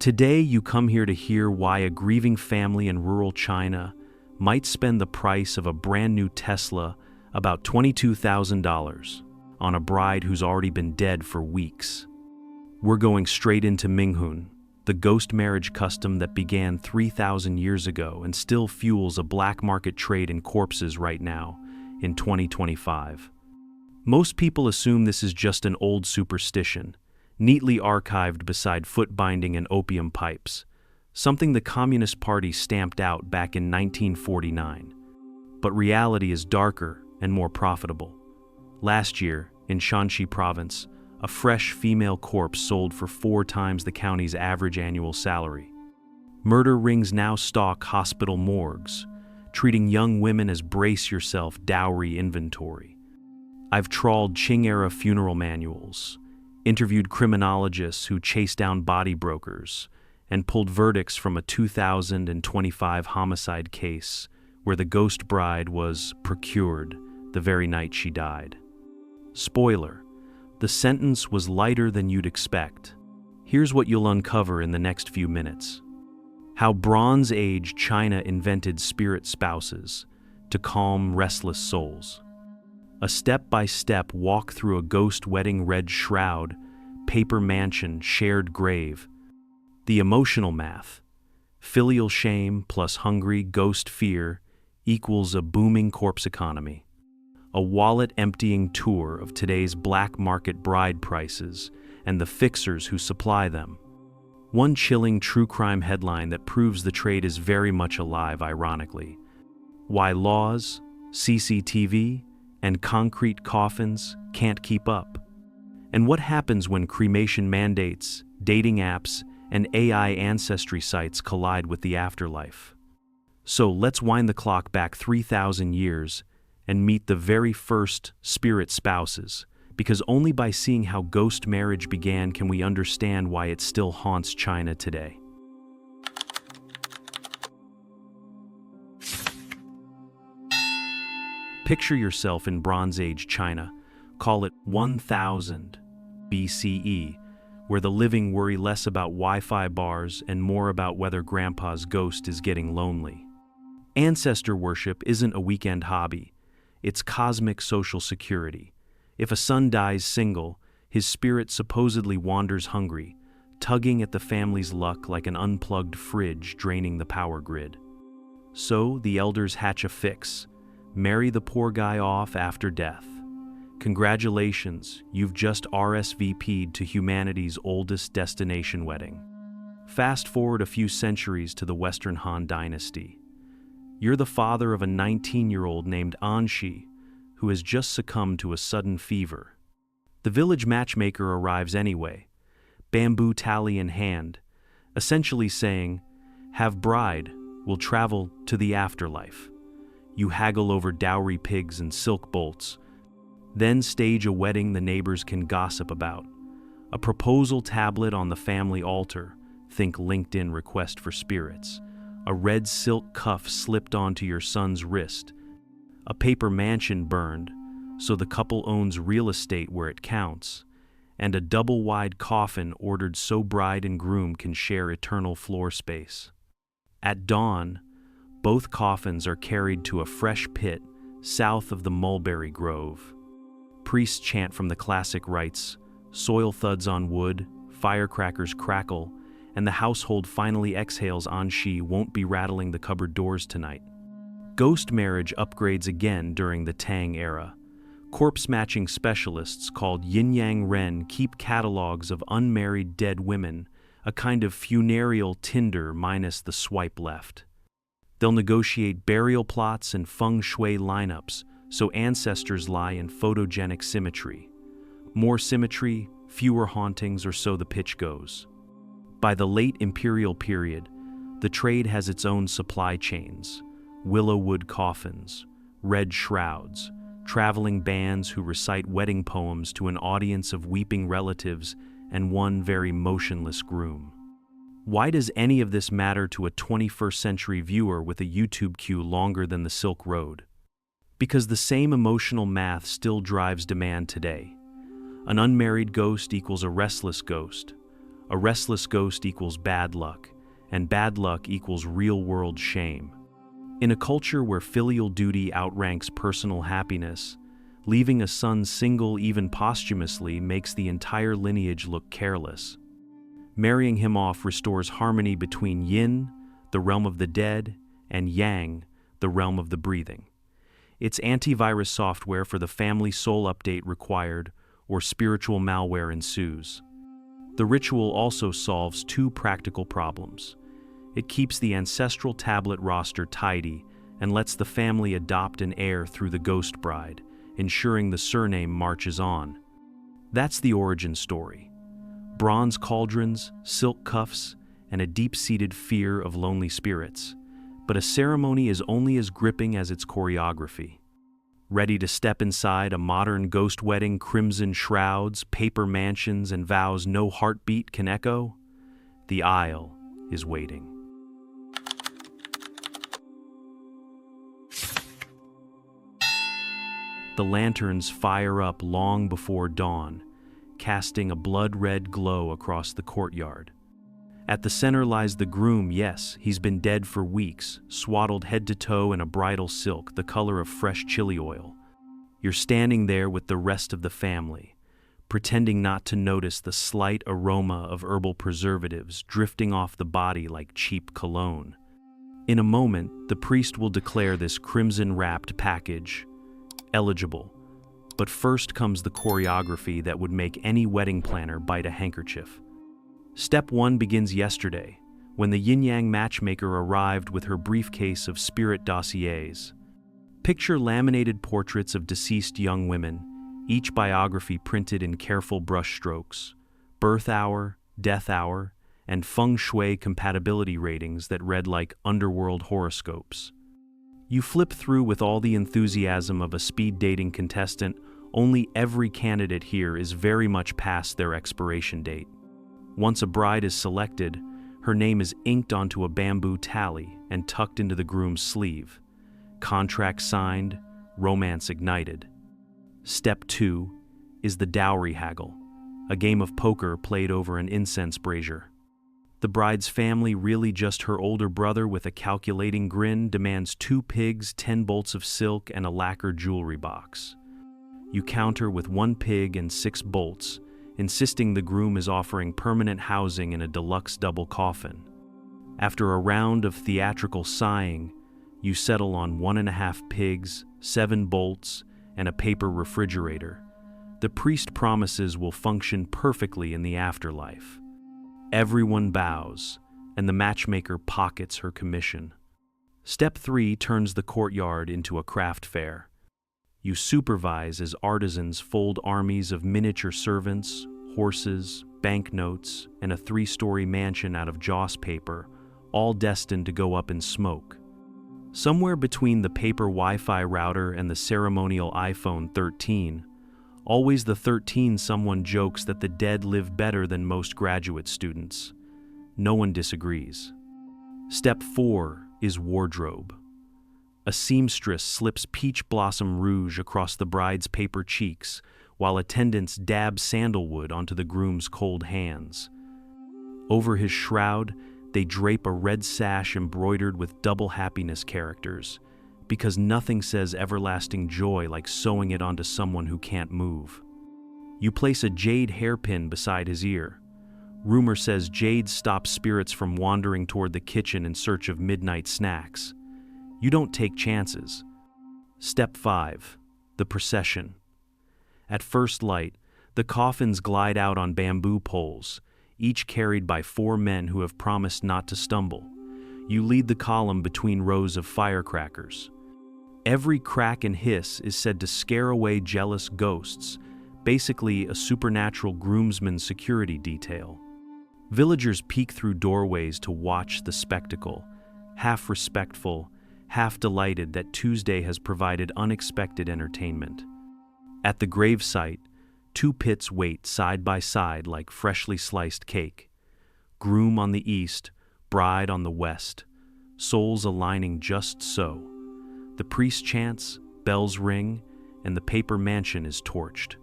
Today, you come here to hear why a grieving family in rural China might spend the price of a brand new Tesla, about $22,000, on a bride who's already been dead for weeks. We're going straight into Minghun, the ghost marriage custom that began 3,000 years ago and still fuels a black market trade in corpses right now, in 2025. Most people assume this is just an old superstition, neatly archived beside foot binding and opium pipes, something the Communist Party stamped out back in 1949. But reality is darker and more profitable. Last year, in Shanxi province, a fresh female corpse sold for 4 times the county's average annual salary. Murder rings now stalk hospital morgues, treating young women as brace-yourself dowry inventory. I've trawled Qing-era funeral manuals, interviewed criminologists who chased down body brokers, and pulled verdicts from a 2025 homicide case where the ghost bride was procured the very night she died. Spoiler: the sentence was lighter than you'd expect. Here's what you'll uncover in the next few minutes. How Bronze Age China invented spirit spouses to calm restless souls. A step-by-step walk through a ghost wedding red shroud, paper mansion, shared grave. The emotional math. Filial shame plus hungry ghost fear equals a booming corpse economy. A wallet-emptying tour of today's black market bride prices and the fixers who supply them. One chilling true crime headline that proves the trade is very much alive, ironically. Why laws, CCTV, and concrete coffins can't keep up. And what happens when cremation mandates, dating apps, and AI ancestry sites collide with the afterlife. So let's wind the clock back 3,000 years and meet the very first spirit spouses, because only by seeing how ghost marriage began can we understand why it still haunts China today. Picture yourself in Bronze Age China, call it 1000 BCE, where the living worry less about Wi-Fi bars and more about whether grandpa's ghost is getting lonely. Ancestor worship isn't a weekend hobby, it's cosmic social security. If a son dies single, his spirit supposedly wanders hungry, tugging at the family's luck like an unplugged fridge draining the power grid. So the elders hatch a fix: marry the poor guy off after death. Congratulations, you've just RSVP'd to humanity's oldest destination wedding. Fast forward a few centuries to the Western Han Dynasty. You're the father of a 19-year-old named Anshi, who has just succumbed to a sudden fever. The village matchmaker arrives anyway, bamboo tally in hand, essentially saying, "Have bride, we'll travel to the afterlife." You haggle over dowry pigs and silk bolts, then stage a wedding the neighbors can gossip about. A proposal tablet on the family altar, think LinkedIn request for spirits. A red silk cuff slipped onto your son's wrist. A paper mansion burned, so the couple owns real estate where it counts. And a double-wide coffin ordered so bride and groom can share eternal floor space. At dawn, both coffins are carried to a fresh pit south of the mulberry grove. Priests chant from the classic rites, soil thuds on wood, firecrackers crackle, and the household finally exhales. Anshi won't be rattling the cupboard doors tonight. Ghost marriage upgrades again during the Tang era. Corpse-matching specialists called Yin-Yang Ren keep catalogs of unmarried dead women, a kind of funereal Tinder minus the swipe left. They'll negotiate burial plots and feng shui lineups so ancestors lie in photogenic symmetry. More symmetry, fewer hauntings, or so the pitch goes. By the late imperial period, the trade has its own supply chains: willow wood coffins, red shrouds, traveling bands who recite wedding poems to an audience of weeping relatives, and one very motionless groom. Why does any of this matter to a 21st century viewer with a YouTube queue longer than the Silk Road? Because the same emotional math still drives demand today. An unmarried ghost equals a restless ghost. A restless ghost equals bad luck, and bad luck equals real-world shame. In a culture where filial duty outranks personal happiness, leaving a son single even posthumously makes the entire lineage look careless. Marrying him off restores harmony between yin, the realm of the dead, and yang, the realm of the breathing. It's antivirus software for the family soul update required, or spiritual malware ensues. The ritual also solves two practical problems. It keeps the ancestral tablet roster tidy and lets the family adopt an heir through the ghost bride, ensuring the surname marches on. That's the origin story. Bronze cauldrons, silk cuffs, and a deep-seated fear of lonely spirits. But a ceremony is only as gripping as its choreography. Ready to step inside a modern ghost wedding, crimson shrouds, paper mansions, and vows no heartbeat can echo? The aisle is waiting. The lanterns fire up long before dawn, casting a blood-red glow across the courtyard. At the center lies the groom. Yes, he's been dead for weeks, swaddled head to toe in a bridal silk the color of fresh chili oil. You're standing there with the rest of the family, pretending not to notice the slight aroma of herbal preservatives drifting off the body like cheap cologne. In a moment, the priest will declare this crimson-wrapped package eligible. But first comes the choreography that would make any wedding planner bite a handkerchief. Step 1 begins yesterday, when the yin-yang matchmaker arrived with her briefcase of spirit dossiers. Picture laminated portraits of deceased young women, each biography printed in careful brushstrokes, birth hour, death hour, and feng shui compatibility ratings that read like underworld horoscopes. You flip through with all the enthusiasm of a speed dating contestant, only every candidate here is very much past their expiration date. Once a bride is selected, her name is inked onto a bamboo tally and tucked into the groom's sleeve. Contract signed, romance ignited. Step 2 is the dowry haggle, a game of poker played over an incense brazier. The bride's family, really just her older brother with a calculating grin, demands 2 pigs, 10 bolts of silk, and a lacquer jewelry box. You counter with 1 pig and 6 bolts, insisting the groom is offering permanent housing in a deluxe double coffin. After a round of theatrical sighing, you settle on 1.5 pigs, 7 bolts, and a paper refrigerator. The priest promises will function perfectly in the afterlife. Everyone bows, and the matchmaker pockets her commission. Step 3 turns the courtyard into a craft fair. You supervise as artisans fold armies of miniature servants, horses, banknotes, and a 3-story mansion out of joss paper, all destined to go up in smoke. Somewhere between the paper Wi-Fi router and the ceremonial iPhone 13, always the 13, someone jokes that the dead live better than most graduate students. No one disagrees. Step 4 is wardrobe. A seamstress slips peach blossom rouge across the bride's paper cheeks, while attendants dab sandalwood onto the groom's cold hands. Over his shroud, they drape a red sash embroidered with double happiness characters, because nothing says everlasting joy like sewing it onto someone who can't move. You place a jade hairpin beside his ear. Rumor says jade stops spirits from wandering toward the kitchen in search of midnight snacks. You don't take chances. Step 5, the procession. At first light, the coffins glide out on bamboo poles, each carried by 4 men who have promised not to stumble. You lead the column between rows of firecrackers. Every crack and hiss is said to scare away jealous ghosts, basically a supernatural groomsman security detail. Villagers peek through doorways to watch the spectacle, half respectful, half delighted that Tuesday has provided unexpected entertainment. At the gravesite, 2 pits wait side by side like freshly sliced cake. Groom on the east, bride on the west, souls aligning just so. The priest chants, bells ring, and the paper mansion is torched.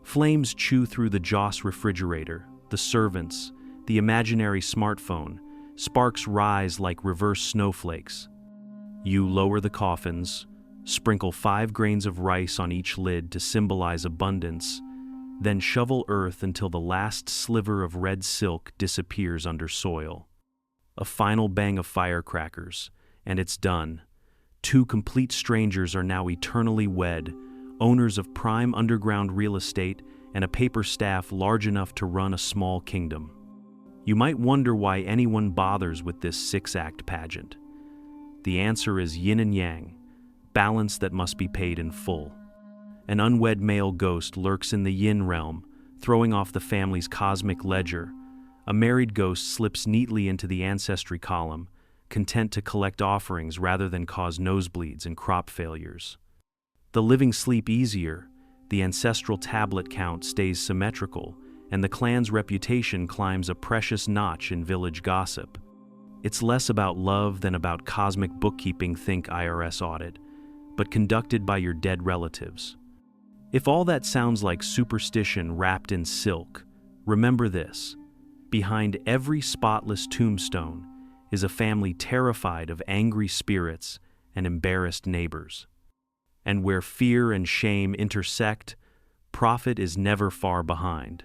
Flames chew through the joss refrigerator, the servants, the imaginary smartphone, sparks rise like reverse snowflakes. You lower the coffins, sprinkle 5 grains of rice on each lid to symbolize abundance, then shovel earth until the last sliver of red silk disappears under soil. A final bang of firecrackers, and it's done. 2 complete strangers are now eternally wed, owners of prime underground real estate and a paper staff large enough to run a small kingdom. You might wonder why anyone bothers with this 6-act pageant. The answer is yin and yang, balance that must be paid in full. An unwed male ghost lurks in the yin realm, throwing off the family's cosmic ledger. A married ghost slips neatly into the ancestry column, content to collect offerings rather than cause nosebleeds and crop failures. The living sleep easier, the ancestral tablet count stays symmetrical, and the clan's reputation climbs a precious notch in village gossip. It's less about love than about cosmic bookkeeping, think IRS audit, but conducted by your dead relatives. If all that sounds like superstition wrapped in silk, remember this: behind every spotless tombstone is a family terrified of angry spirits and embarrassed neighbors. And where fear and shame intersect, profit is never far behind.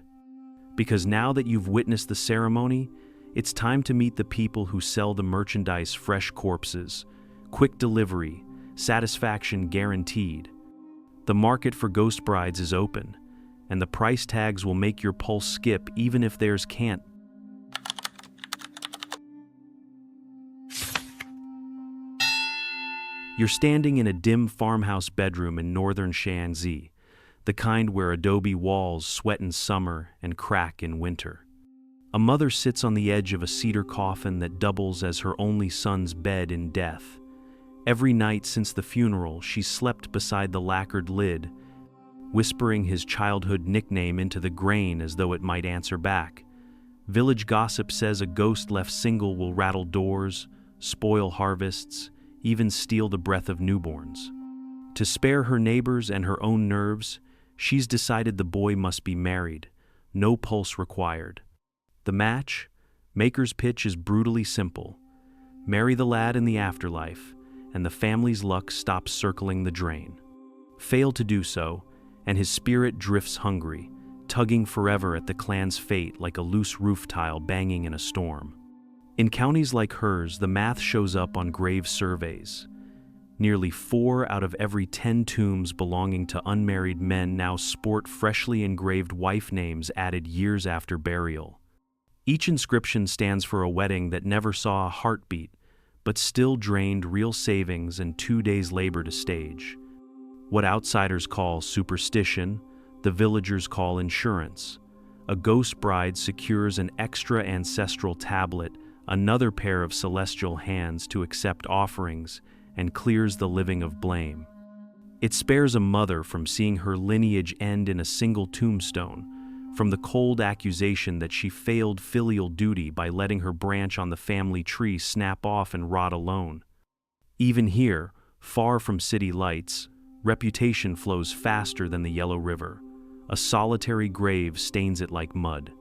Because now that you've witnessed the ceremony, it's time to meet the people who sell the merchandise: fresh corpses, quick delivery, satisfaction guaranteed. The market for ghost brides is open, and the price tags will make your pulse skip even if theirs can't. You're standing in a dim farmhouse bedroom in northern Shaanxi, the kind where adobe walls sweat in summer and crack in winter. A mother sits on the edge of a cedar coffin that doubles as her only son's bed in death. Every night since the funeral, she's slept beside the lacquered lid, whispering his childhood nickname into the grain as though it might answer back. Village gossip says a ghost left single will rattle doors, spoil harvests, even steal the breath of newborns. To spare her neighbors and her own nerves, she's decided the boy must be married, no pulse required. The match? Maker's pitch is brutally simple. Marry the lad in the afterlife, and the family's luck stops circling the drain. Fail to do so, and his spirit drifts hungry, tugging forever at the clan's fate like a loose roof tile banging in a storm. In counties like hers, the math shows up on grave surveys. Nearly 4 out of every 10 tombs belonging to unmarried men now sport freshly engraved wife names added years after burial. Each inscription stands for a wedding that never saw a heartbeat, but still drained real savings and 2 days' labor to stage. What outsiders call superstition, the villagers call insurance. A ghost bride secures an extra ancestral tablet, another pair of celestial hands to accept offerings, and clears the living of blame. It spares a mother from seeing her lineage end in a single tombstone, from the cold accusation that she failed filial duty by letting her branch on the family tree snap off and rot alone. Even here, far from city lights, reputation flows faster than the Yellow River. A solitary grave stains it like mud.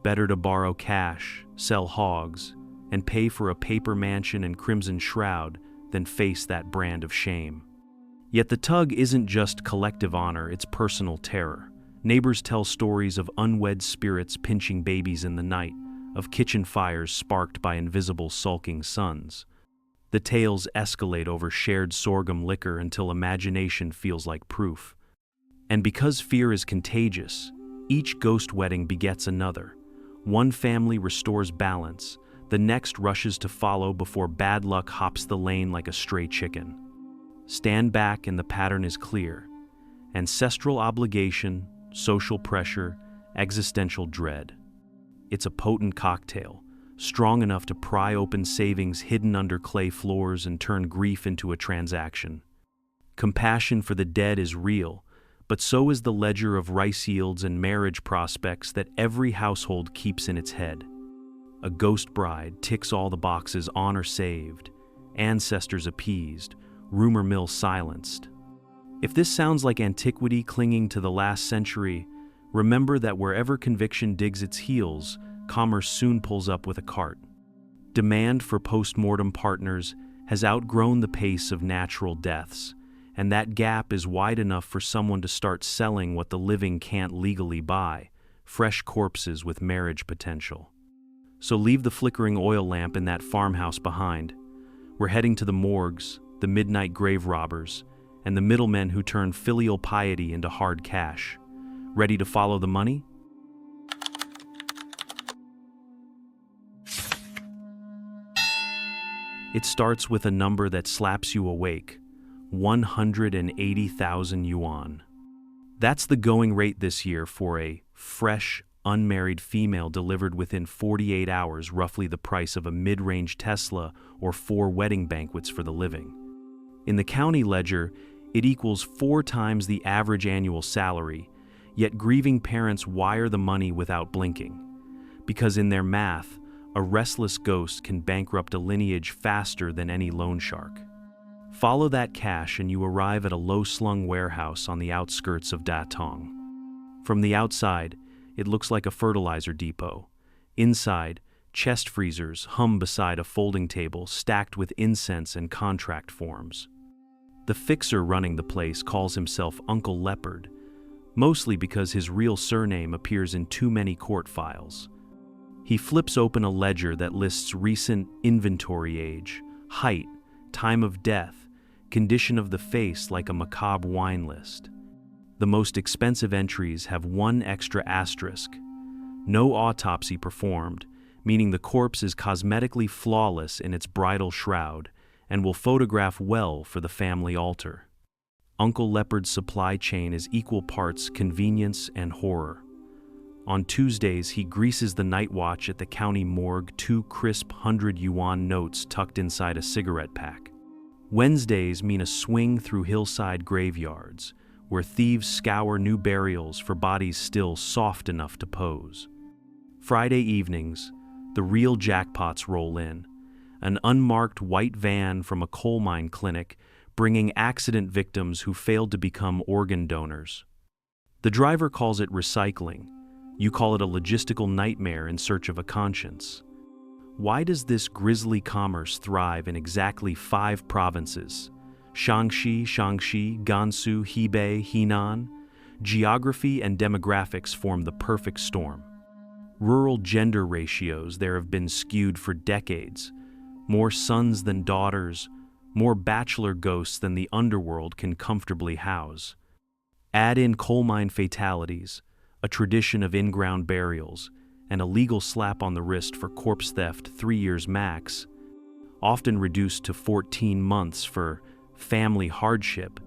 Better to borrow cash, sell hogs, and pay for a paper mansion and crimson shroud than face that brand of shame. Yet the tug isn't just collective honor, it's personal terror. Neighbors tell stories of unwed spirits pinching babies in the night, of kitchen fires sparked by invisible sulking sons. The tales escalate over shared sorghum liquor until imagination feels like proof. And because fear is contagious, each ghost wedding begets another. One family restores balance, the next rushes to follow before bad luck hops the lane like a stray chicken. Stand back and the pattern is clear. Ancestral obligation, social pressure, existential dread. It's a potent cocktail, strong enough to pry open savings hidden under clay floors and turn grief into a transaction. Compassion for the dead is real, but so is the ledger of rice yields and marriage prospects that every household keeps in its head. A ghost bride ticks all the boxes: honor saved, ancestors appeased, rumor mill silenced. If this sounds like antiquity clinging to the last century, remember that wherever conviction digs its heels, commerce soon pulls up with a cart. Demand for post-mortem partners has outgrown the pace of natural deaths, and that gap is wide enough for someone to start selling what the living can't legally buy: fresh corpses with marriage potential. So leave the flickering oil lamp in that farmhouse behind. We're heading to the morgues, the midnight grave robbers, and the middlemen who turn filial piety into hard cash. Ready to follow the money? It starts with a number that slaps you awake: 180,000 yuan. That's the going rate this year for a fresh, unmarried female delivered within 48 hours, roughly the price of a mid-range Tesla or 4 wedding banquets for the living. In the county ledger, it equals 4 times the average annual salary, yet grieving parents wire the money without blinking. Because in their math, a restless ghost can bankrupt a lineage faster than any loan shark. Follow that cash and you arrive at a low-slung warehouse on the outskirts of Datong. From the outside, it looks like a fertilizer depot. Inside, chest freezers hum beside a folding table stacked with incense and contract forms. The fixer running the place calls himself Uncle Leopard, mostly because his real surname appears in too many court files. He flips open a ledger that lists recent inventory age, height, time of death, condition of the face like a macabre wine list. The most expensive entries have one extra asterisk: no autopsy performed, meaning the corpse is cosmetically flawless in its bridal shroud and will photograph well for the family altar. Uncle Leopard's supply chain is equal parts convenience and horror. On Tuesdays, he greases the night watch at the county morgue, 2 crisp 100 yuan notes tucked inside a cigarette pack. Wednesdays mean a swing through hillside graveyards, where thieves scour new burials for bodies still soft enough to pose. Friday evenings, the real jackpots roll in: an unmarked white van from a coal mine clinic bringing accident victims who failed to become organ donors. The driver calls it recycling. You call it a logistical nightmare in search of a conscience. Why does this grisly commerce thrive in exactly 5 provinces? Shaanxi, Gansu, Hebei, Henan? Geography and demographics form the perfect storm. Rural gender ratios there have been skewed for decades. More sons than daughters, more bachelor ghosts than the underworld can comfortably house. Add in coal mine fatalities, a tradition of in-ground burials, and a legal slap on the wrist for corpse theft 3 years max, often reduced to 14 months for family hardship,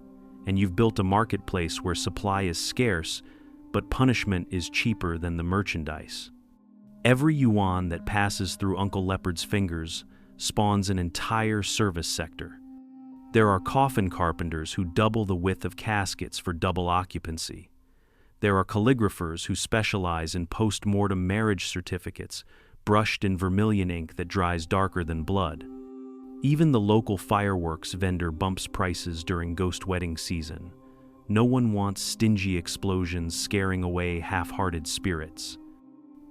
and you've built a marketplace where supply is scarce, but punishment is cheaper than the merchandise. Every yuan that passes through Uncle Leopard's fingers spawns an entire service sector. There are coffin carpenters who double the width of caskets for double occupancy. There are calligraphers who specialize in post-mortem marriage certificates, brushed in vermilion ink that dries darker than blood. Even the local fireworks vendor bumps prices during ghost wedding season. No one wants stingy explosions scaring away half-hearted spirits.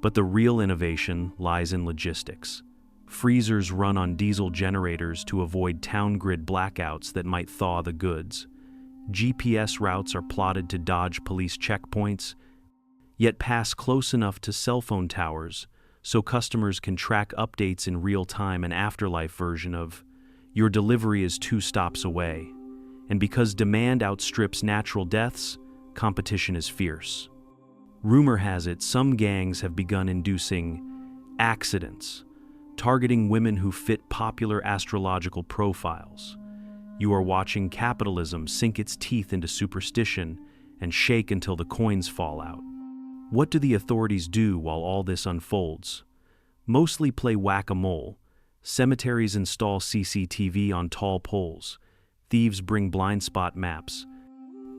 But the real innovation lies in logistics. Freezers run on diesel generators to avoid town grid blackouts that might thaw the goods. GPS routes are plotted to dodge police checkpoints, yet pass close enough to cell phone towers so customers can track updates in real time, an afterlife version of "your delivery is 2 stops away." And because demand outstrips natural deaths, competition is fierce. Rumor has it some gangs have begun inducing accidents, targeting women who fit popular astrological profiles. You are watching capitalism sink its teeth into superstition and shake until the coins fall out. What do the authorities do while all this unfolds? Mostly play whack-a-mole. Cemeteries install CCTV on tall poles. Thieves bring blind spot maps.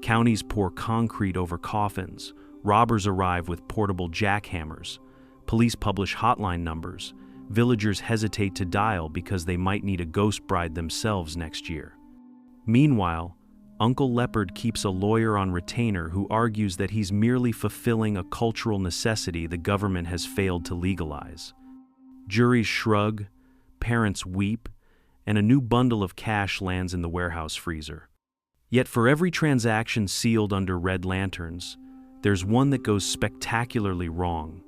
Counties pour concrete over coffins. Robbers arrive with portable jackhammers. Police publish hotline numbers. Villagers hesitate to dial because they might need a ghost bride themselves next year. Meanwhile, Uncle Leopard keeps a lawyer on retainer who argues that he's merely fulfilling a cultural necessity the government has failed to legalize. Juries shrug, parents weep, and a new bundle of cash lands in the warehouse freezer. Yet for every transaction sealed under red lanterns, there's one that goes spectacularly wrong.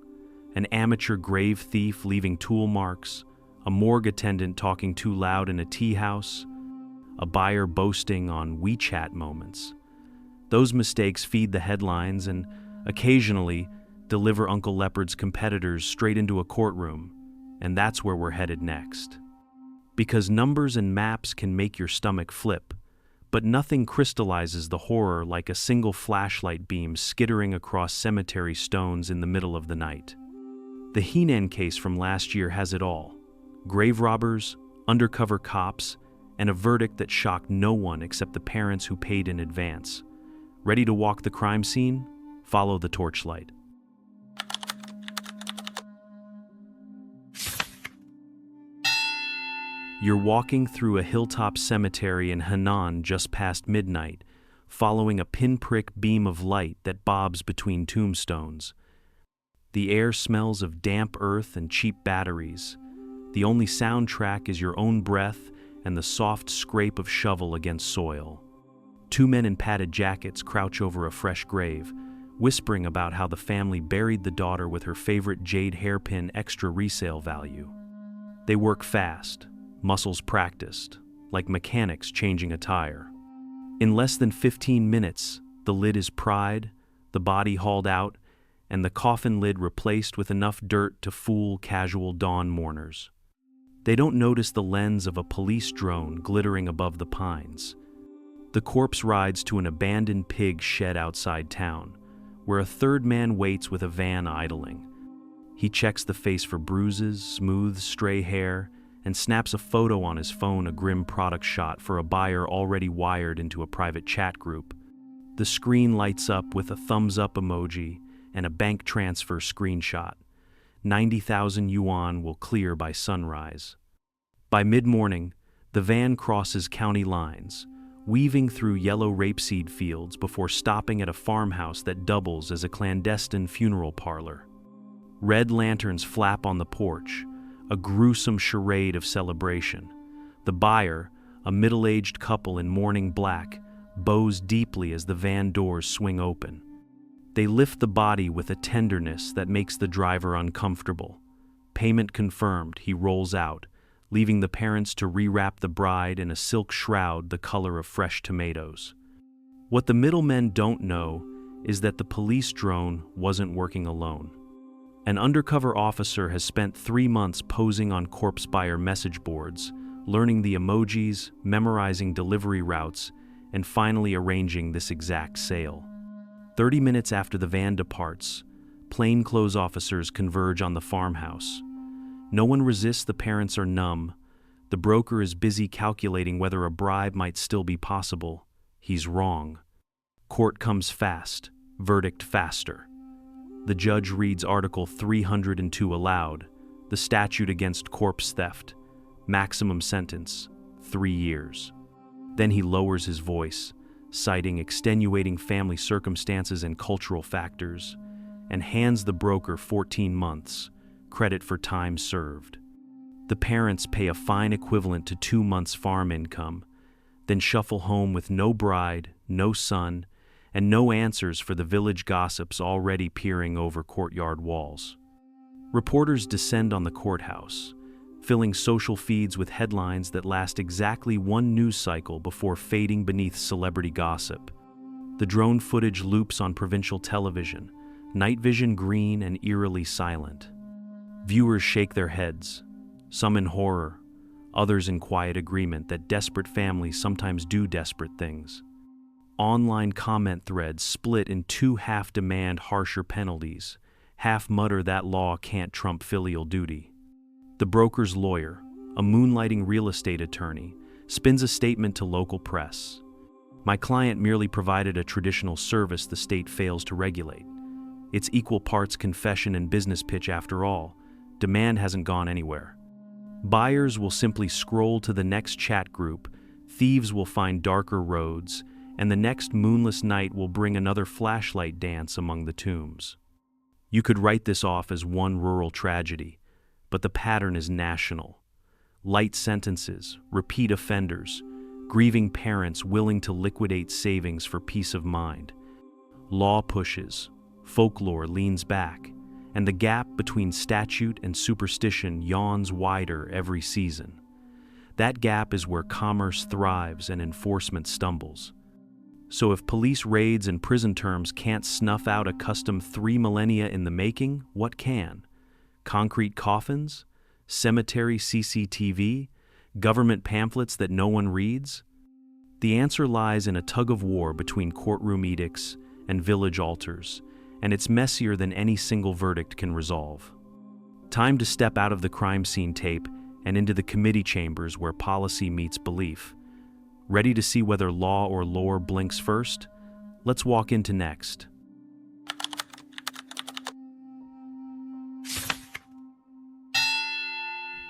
An amateur grave thief leaving tool marks, a morgue attendant talking too loud in a tea house, a buyer boasting on WeChat moments. Those mistakes feed the headlines and, occasionally, deliver Uncle Leopard's competitors straight into a courtroom, and that's where we're headed next. Because numbers and maps can make your stomach flip, but nothing crystallizes the horror like a single flashlight beam skittering across cemetery stones in the middle of the night. The Heenan case from last year has it all: grave robbers, undercover cops, and a verdict that shocked no one except the parents who paid in advance. Ready to walk the crime scene? Follow the torchlight. You're walking through a hilltop cemetery in Henan just past midnight, following a pinprick beam of light that bobs between tombstones. The air smells of damp earth and cheap batteries. The only soundtrack is your own breath and the soft scrape of shovel against soil. Two men in padded jackets crouch over a fresh grave, whispering about how the family buried the daughter with her favorite jade hairpin extra resale value. They work fast, muscles practiced, like mechanics changing a tire. In less than 15 minutes, the lid is pried, the body hauled out, and the coffin lid replaced with enough dirt to fool casual dawn mourners. They don't notice the lens of a police drone glittering above the pines. The corpse rides to an abandoned pig shed outside town, where a third man waits with a van idling. He checks the face for bruises, smooths stray hair, and snaps a photo on his phone, a grim product shot for a buyer already wired into a private chat group. The screen lights up with a thumbs-up emoji and a bank transfer screenshot. 90,000 yuan will clear by sunrise. By mid-morning, the van crosses county lines, weaving through yellow rapeseed fields before stopping at a farmhouse that doubles as a clandestine funeral parlor. Red lanterns flap on the porch, a gruesome charade of celebration. The buyer, a middle-aged couple in mourning black, bows deeply as the van doors swing open. They lift the body with a tenderness that makes the driver uncomfortable. Payment confirmed, he rolls out, leaving the parents to rewrap the bride in a silk shroud the color of fresh tomatoes. What the middlemen don't know is that the police drone wasn't working alone. An undercover officer has spent 3 months posing on corpse buyer message boards, learning the emojis, memorizing delivery routes, and finally arranging this exact sale. 30 minutes after the van departs, plainclothes officers converge on the farmhouse. No one resists, the parents are numb. The broker is busy calculating whether a bribe might still be possible. He's wrong. Court comes fast, verdict faster. The judge reads Article 302 aloud, the statute against corpse theft. Maximum sentence, 3 years. Then he lowers his voice, citing extenuating family circumstances and cultural factors, and hands the broker 14 months, credit for time served. The parents pay a fine equivalent to 2 months' farm income, then shuffle home with no bride, no son, and no answers for the village gossips already peering over courtyard walls. Reporters descend on the courthouse, filling social feeds with headlines that last exactly 1 news cycle before fading beneath celebrity gossip. The drone footage loops on provincial television, night vision green and eerily silent. Viewers shake their heads, some in horror, others in quiet agreement that desperate families sometimes do desperate things. Online comment threads split in two, half demand harsher penalties, half mutter that law can't trump filial duty. The broker's lawyer, a moonlighting real estate attorney, spins a statement to local press. My client merely provided a traditional service the state fails to regulate. It's equal parts confession and business pitch after all. Demand hasn't gone anywhere. Buyers will simply scroll to the next chat group, thieves will find darker roads, and the next moonless night will bring another flashlight dance among the tombs. You could write this off as one rural tragedy, but the pattern is national. Light sentences, repeat offenders, grieving parents willing to liquidate savings for peace of mind. Law pushes, folklore leans back, and the gap between statute and superstition yawns wider every season. That gap is where commerce thrives and enforcement stumbles. So if police raids and prison terms can't snuff out a custom 3 millennia in the making, what can? Concrete coffins? Cemetery CCTV? Government pamphlets that no one reads? The answer lies in a tug-of-war between courtroom edicts and village altars, and it's messier than any single verdict can resolve. Time to step out of the crime scene tape and into the committee chambers where policy meets belief. Ready to see whether law or lore blinks first? Let's walk into next.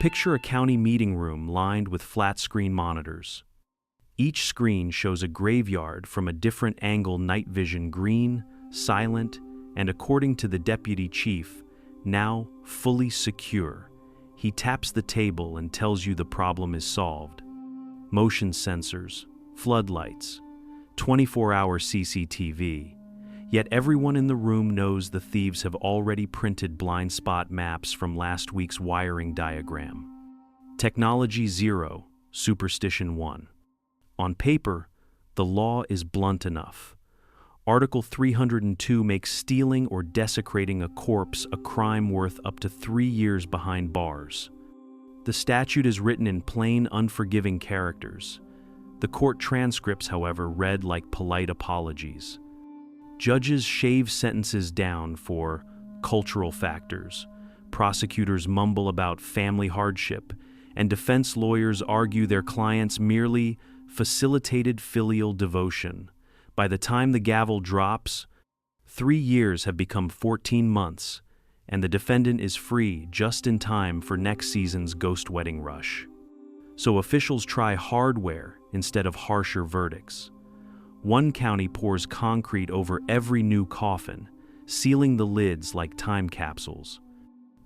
Picture a county meeting room lined with flat-screen monitors. Each screen shows a graveyard from a different angle, night vision, green, silent, and according to the deputy chief, now fully secure. He taps the table and tells you the problem is solved. Motion sensors, floodlights, 24-hour CCTV. Yet everyone in the room knows the thieves have already printed blind spot maps from last week's wiring diagram. Technology 0, superstition 1. On paper, the law is blunt enough. Article 302 makes stealing or desecrating a corpse a crime worth up to 3 years behind bars. The statute is written in plain, unforgiving characters. The court transcripts, however, read like polite apologies. Judges shave sentences down for cultural factors, prosecutors mumble about family hardship, and defense lawyers argue their clients merely facilitated filial devotion. By the time the gavel drops, 3 years have become 14 months, and the defendant is free just in time for next season's ghost wedding rush. So officials try hardware instead of harsher verdicts. One county pours concrete over every new coffin, sealing the lids like time capsules.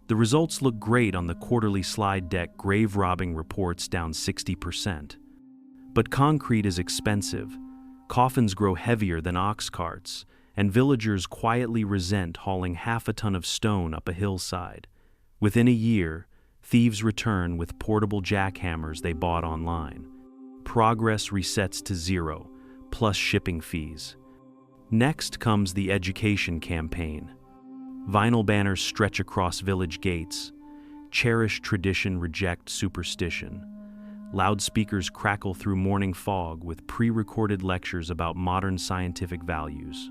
The results look great on the quarterly slide deck. Grave robbing reports down 60%. But concrete is expensive. Coffins grow heavier than ox carts, and villagers quietly resent hauling half a ton of stone up a hillside. Within a year, thieves return with portable jackhammers they bought online. Progress resets to 0, plus shipping fees. Next comes the education campaign. Vinyl banners stretch across village gates. Cherish tradition, reject superstition. Loudspeakers crackle through morning fog with pre-recorded lectures about modern scientific values.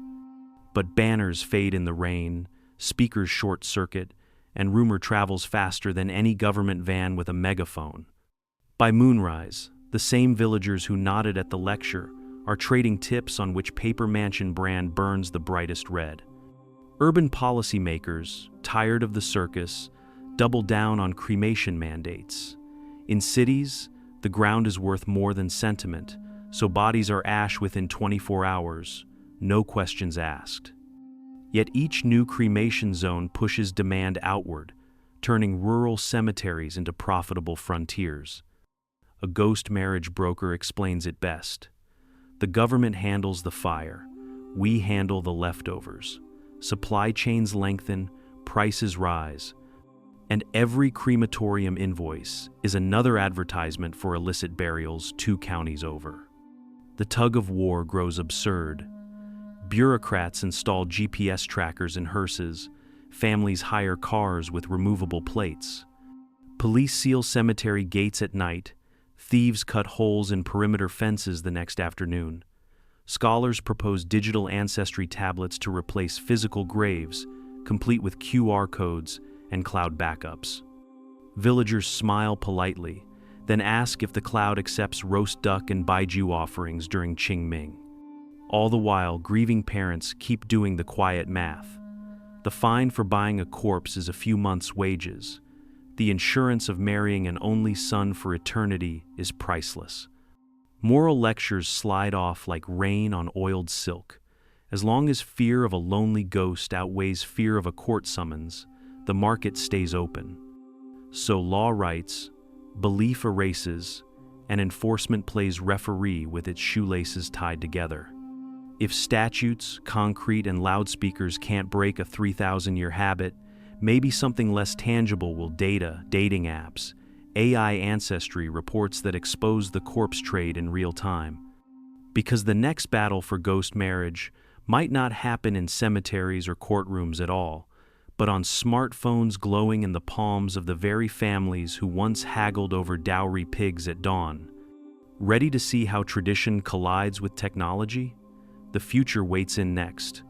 But banners fade in the rain, speakers short-circuit, and rumor travels faster than any government van with a megaphone. By moonrise, the same villagers who nodded at the lecture are trading tips on which paper mansion brand burns the brightest red. Urban policymakers, tired of the circus, double down on cremation mandates. In cities, the ground is worth more than sentiment, so bodies are ash within 24 hours, no questions asked. Yet each new cremation zone pushes demand outward, turning rural cemeteries into profitable frontiers. A ghost marriage broker explains it best. The government handles the fire, we handle the leftovers. Supply chains lengthen, prices rise, and every crematorium invoice is another advertisement for illicit burials 2 counties over. The tug-of-war grows absurd. Bureaucrats install GPS trackers in hearses, families hire cars with removable plates. Police seal cemetery gates at night, thieves cut holes in perimeter fences the next afternoon. Scholars propose digital ancestry tablets to replace physical graves, complete with QR codes and cloud backups. Villagers smile politely, then ask if the cloud accepts roast duck and baijiu offerings during Qingming. All the while, grieving parents keep doing the quiet math. The fine for buying a corpse is a few months' wages. The insurance of marrying an only son for eternity is priceless. Moral lectures slide off like rain on oiled silk. As long as fear of a lonely ghost outweighs fear of a court summons, the market stays open. So law writes, belief erases, and enforcement plays referee with its shoelaces tied together. If statutes, concrete, and loudspeakers can't break a 3,000-year habit, maybe something less tangible will: data, dating apps, AI ancestry reports that expose the corpse trade in real time. Because the next battle for ghost marriage might not happen in cemeteries or courtrooms at all, but on smartphones glowing in the palms of the very families who once haggled over dowry pigs at dawn. Ready to see how tradition collides with technology? The future waits in next.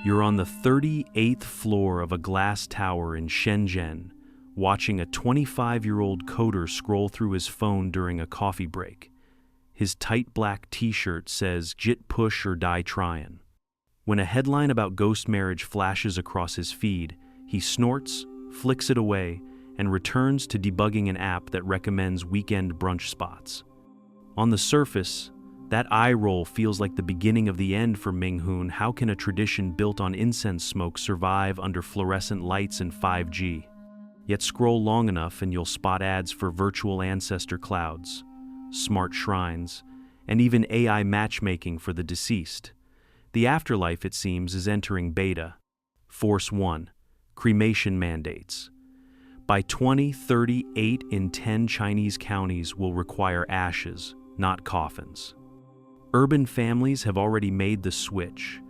You're on the 38th floor of a glass tower in Shenzhen, watching a 25-year-old coder scroll through his phone during a coffee break. His tight black t-shirt says, "Jit push or die tryin'." When a headline about ghost marriage flashes across his feed, he snorts, flicks it away, and returns to debugging an app that recommends weekend brunch spots. On the surface, that eye roll feels like the beginning of the end for Ming-Hoon. How can a tradition built on incense smoke survive under fluorescent lights and 5G? Yet scroll long enough and you'll spot ads for virtual ancestor clouds, smart shrines, and even AI matchmaking for the deceased. The afterlife, it seems, is entering beta. Force 1. Cremation mandates. By 2030, 8 in 10 Chinese counties will require ashes, not coffins. Urban families have already made the switch.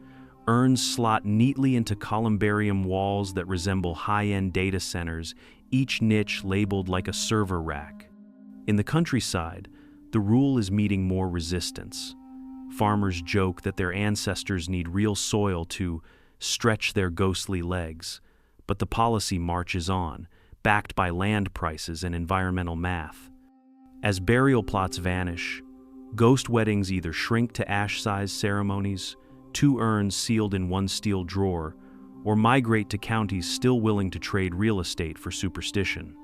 Urns slot neatly into columbarium walls that resemble high-end data centers, each niche labeled like a server rack. In the countryside, the rule is meeting more resistance. Farmers joke that their ancestors need real soil to stretch their ghostly legs, but the policy marches on, backed by land prices and environmental math. As burial plots vanish, ghost weddings either shrink to ash-sized ceremonies, 2 urns sealed in one steel drawer, or migrate to counties still willing to trade real estate for superstition.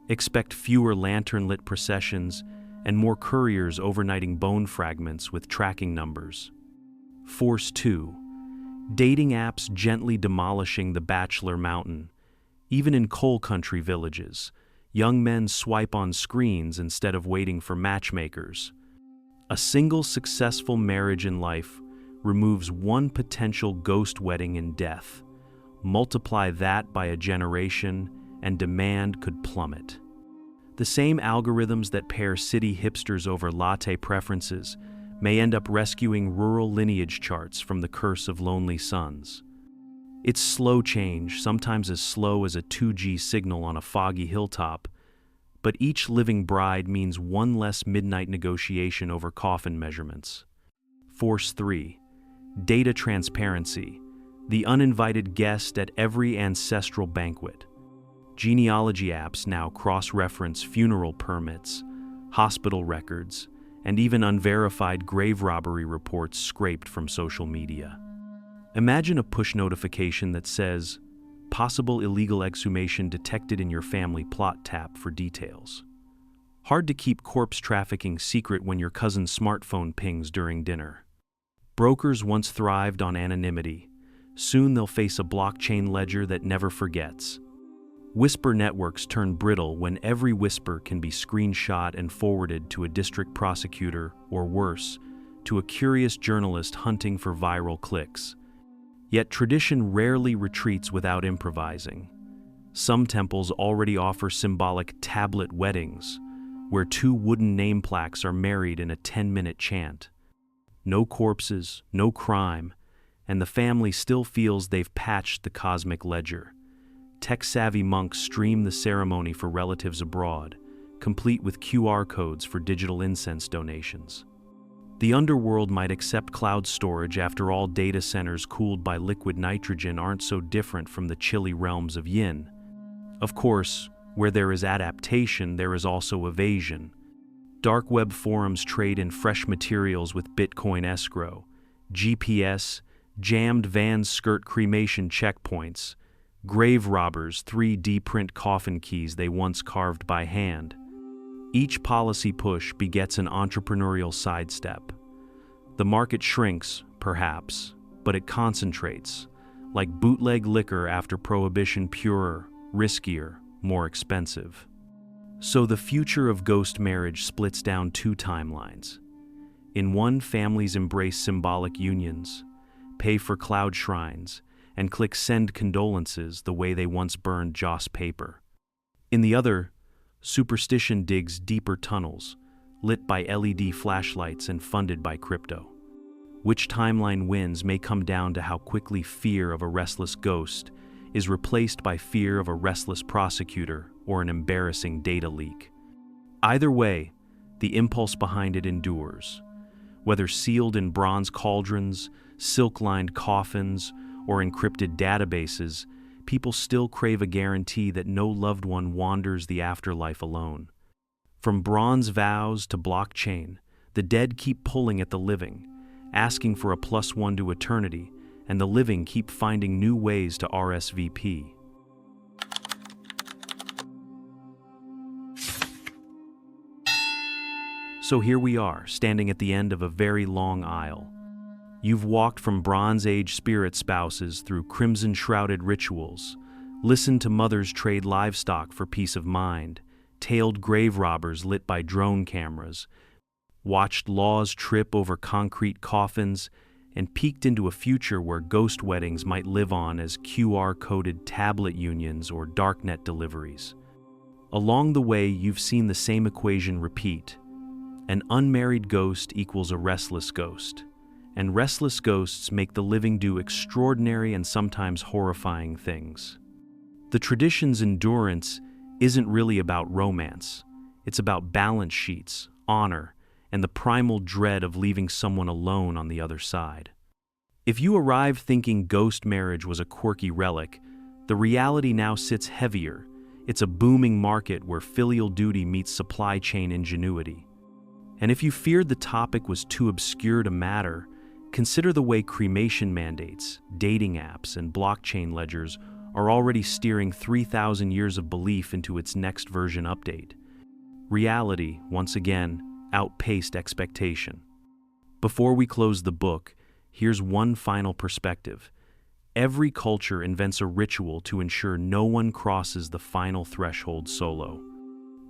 Expect fewer lantern-lit processions and more couriers overnighting bone fragments with tracking numbers. Force 2. Dating apps gently demolishing the bachelor mountain. Even in coal country villages, young men swipe on screens instead of waiting for matchmakers. A single successful marriage in life removes one potential ghost wedding in death. Multiply that by a generation, and demand could plummet. The same algorithms that pair city hipsters over latte preferences may end up rescuing rural lineage charts from the curse of lonely sons. It's slow change, sometimes as slow as a 2G signal on a foggy hilltop, but each living bride means one less midnight negotiation over coffin measurements. Force 3. Data transparency, the uninvited guest at every ancestral banquet. Genealogy apps now cross-reference funeral permits, hospital records, and even unverified grave robbery reports scraped from social media. Imagine a push notification that says, "Possible illegal exhumation detected in your family plot. Tap for details." Hard to keep corpse trafficking secret when your cousin's smartphone pings during dinner. Brokers once thrived on anonymity. Soon they'll face a blockchain ledger that never forgets. Whisper networks turn brittle when every whisper can be screenshot and forwarded to a district prosecutor, or worse, to a curious journalist hunting for viral clicks. Yet tradition rarely retreats without improvising. Some temples already offer symbolic tablet weddings, where 2 wooden name plaques are married in a 10-minute chant. No corpses, no crime, and the family still feels they've patched the cosmic ledger. Tech-savvy monks stream the ceremony for relatives abroad, complete with QR codes for digital incense donations. The underworld might accept cloud storage. After all, data centers cooled by liquid nitrogen aren't so different from the chilly realms of yin. Of course, where there is adaptation, there is also evasion. Dark web forums trade in fresh materials with Bitcoin escrow, GPS, jammed vans skirt cremation checkpoints, Grave robbers, 3D print coffin keys they once carved by hand. Each policy push begets an entrepreneurial sidestep. The market shrinks, perhaps, but it concentrates, like bootleg liquor after prohibition, purer, riskier, more expensive. So the future of ghost marriage splits down two timelines. In one, families embrace symbolic unions, pay for cloud shrines, and click send condolences the way they once burned Joss paper. In the other, superstition digs deeper tunnels, lit by LED flashlights and funded by crypto. Which timeline wins may come down to how quickly fear of a restless ghost is replaced by fear of a restless prosecutor or an embarrassing data leak. Either way, the impulse behind it endures. Whether sealed in bronze cauldrons, silk-lined coffins, or encrypted databases, people still crave a guarantee that no loved one wanders the afterlife alone. From bronze vows to blockchain, the dead keep pulling at the living, asking for a +1 to eternity, and the living keep finding new ways to RSVP. So here we are, standing at the end of a very long aisle. You've walked from Bronze Age spirit spouses through crimson-shrouded rituals, listened to mothers trade livestock for peace of mind, tailed grave robbers lit by drone cameras, watched laws trip over concrete coffins, and peeked into a future where ghost weddings might live on as QR-coded tablet unions or darknet deliveries. Along the way, you've seen the same equation repeat. An unmarried ghost equals a restless ghost, and restless ghosts make the living do extraordinary and sometimes horrifying things. The tradition's endurance isn't really about romance. It's about balance sheets, honor, and the primal dread of leaving someone alone on the other side. If you arrived thinking ghost marriage was a quirky relic, the reality now sits heavier. It's a booming market where filial duty meets supply chain ingenuity. And if you feared the topic was too obscure to matter, consider the way cremation mandates, dating apps, and blockchain ledgers are already steering 3,000 years of belief into its next version update. Reality, once again, outpaced expectation. Before we close the book, here's one final perspective. Every culture invents a ritual to ensure no one crosses the final threshold solo.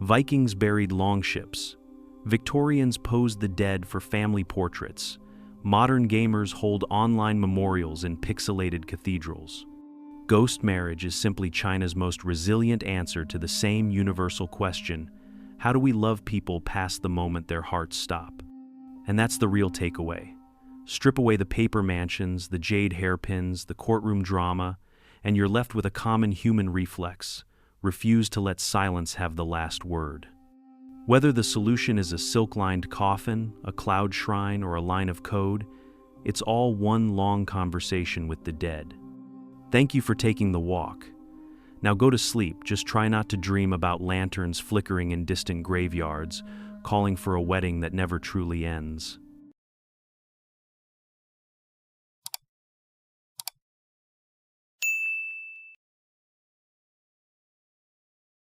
Vikings buried longships. Victorians posed the dead for family portraits. Modern gamers hold online memorials in pixelated cathedrals. Ghost marriage is simply China's most resilient answer to the same universal question: how do we love people past the moment their hearts stop? And that's the real takeaway. Strip away the paper mansions, the jade hairpins, the courtroom drama, and you're left with a common human reflex: refuse to let silence have the last word. Whether the solution is a silk-lined coffin, a cloud shrine, or a line of code, it's all one long conversation with the dead. Thank you for taking the walk. Now go to sleep, just try not to dream about lanterns flickering in distant graveyards, calling for a wedding that never truly ends.